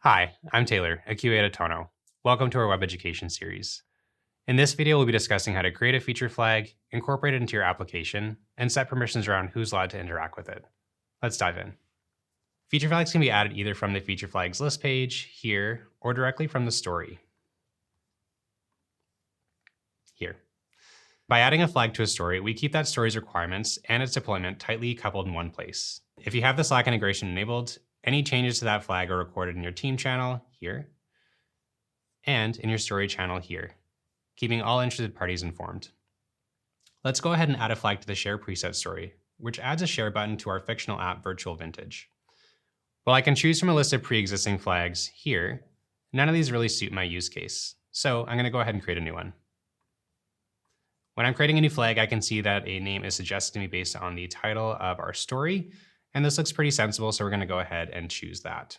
Hi, I'm Taylor, a QA at Atono. Welcome to our web education series. In this video, we'll be discussing how to create a feature flag, incorporate it into your application, and set permissions around who's allowed to interact with it. Let's dive in. Feature flags can be added either from the feature flags list page here or directly from the story here. By adding a flag to a story, we keep that story's requirements and its deployment tightly coupled in one place. If you have the Slack integration enabled, any changes to that flag are recorded in your team channel here and in your story channel here, keeping all interested parties informed. Let's go ahead and add a flag to the share preset story, which adds a share button to our fictional app Virtual Vintage. While I can choose from a list of pre-existing flags here, none of these really suit my use case. So I'm going to go ahead and create a new one. When I'm creating a new flag, I can see that a name is suggested to me based on the title of our story. And this looks pretty sensible, so we're going to go ahead and choose that.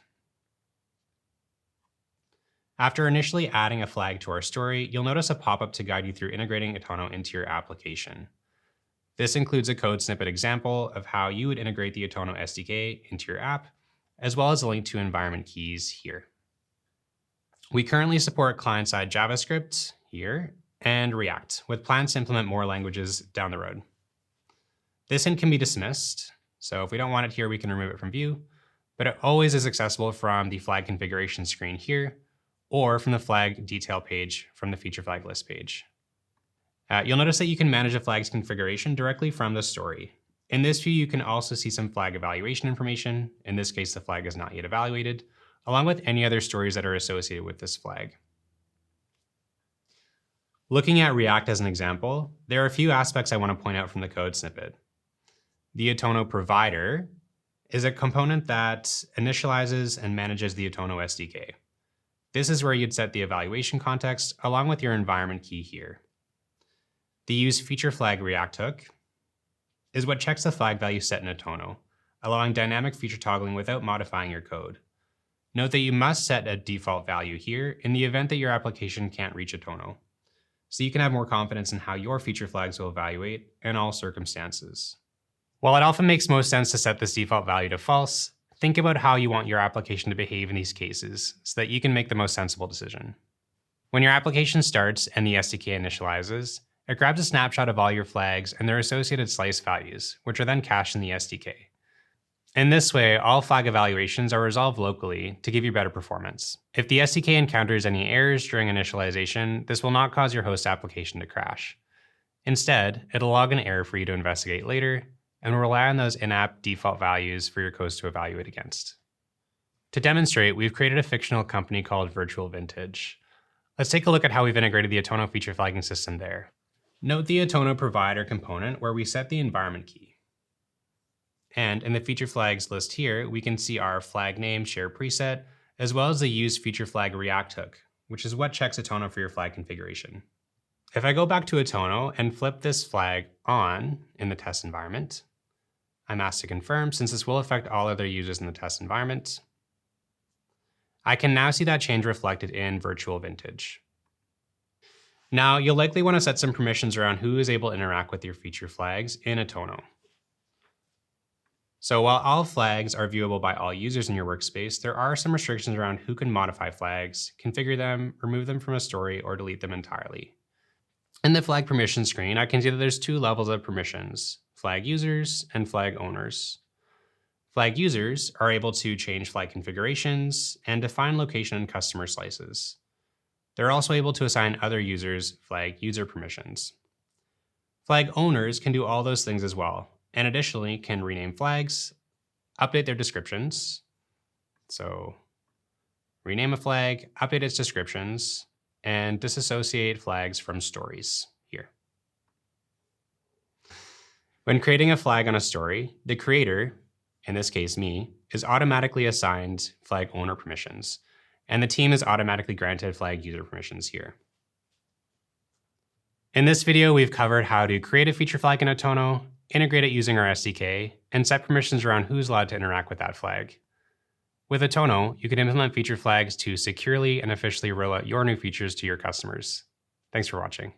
After initially adding a flag to our story, you'll notice a pop-up to guide you through integrating Atono into your application. This includes a code snippet example of how you would integrate the Atono SDK into your app, as well as a link to environment keys here. We currently support client-side JavaScript here and React, with plans to implement more languages down the road. This hint can be dismissed. So if we don't want it here, we can remove it from view, but it always is accessible from the flag configuration screen here, or from the flag detail page from the feature flag list page. You'll notice that you can manage a flag's configuration directly from the story. In this view, you can also see some flag evaluation information. In this case, the flag is not yet evaluated, along with any other stories that are associated with this flag. Looking at React as an example, there are a few aspects I want to point out from the code snippet. The Atono provider is a component that initializes and manages the Atono SDK. This is where you'd set the evaluation context along with your environment key here. The use feature flag React hook is what checks the flag value set in Atono, allowing dynamic feature toggling without modifying your code. Note that you must set a default value here in the event that your application can't reach Atono, so you can have more confidence in how your feature flags will evaluate in all circumstances. While it often makes most sense to set this default value to false, think about how you want your application to behave in these cases so that you can make the most sensible decision. When your application starts and the SDK initializes, it grabs a snapshot of all your flags and their associated slice values, which are then cached in the SDK. In this way, all flag evaluations are resolved locally to give you better performance. If the SDK encounters any errors during initialization, this will not cause your host application to crash. Instead, it'll log an error for you to investigate later, and will rely on those in-app default values for your host to evaluate against. To demonstrate, we've created a fictional company called Virtual Vintage. Let's take a look at how we've integrated the Atono feature flagging system there. Note the Atono provider component where we set the environment key. And in the feature flags list here, we can see our flag name share preset, as well as the use feature flag React hook, which is what checks Atono for your flag configuration. If I go back to Atono and flip this flag on in the test environment, I'm asked to confirm since this will affect all other users in the test environment. I can now see that change reflected in Virtual Vintage. Now, you'll likely want to set some permissions around who is able to interact with your feature flags in Atono. So while all flags are viewable by all users in your workspace, there are some restrictions around who can modify flags, configure them, remove them from a story, or delete them entirely. In the flag permission screen, I can see that there's two levels of permissions: flag users and flag owners. Flag users are able to change flag configurations and define location and customer slices. They're also able to assign other users flag user permissions. Flag owners can do all those things as well, and additionally can rename flags, update their descriptions. So rename a flag, update its descriptions, and disassociate flags from stories here. When creating a flag on a story, the creator, in this case me, is automatically assigned flag owner permissions, and the team is automatically granted flag user permissions here. In this video, we've covered how to create a feature flag in Atono, integrate it using our SDK, and set permissions around who's allowed to interact with that flag. With Atono, you can implement feature flags to securely and officially roll out your new features to your customers. Thanks for watching.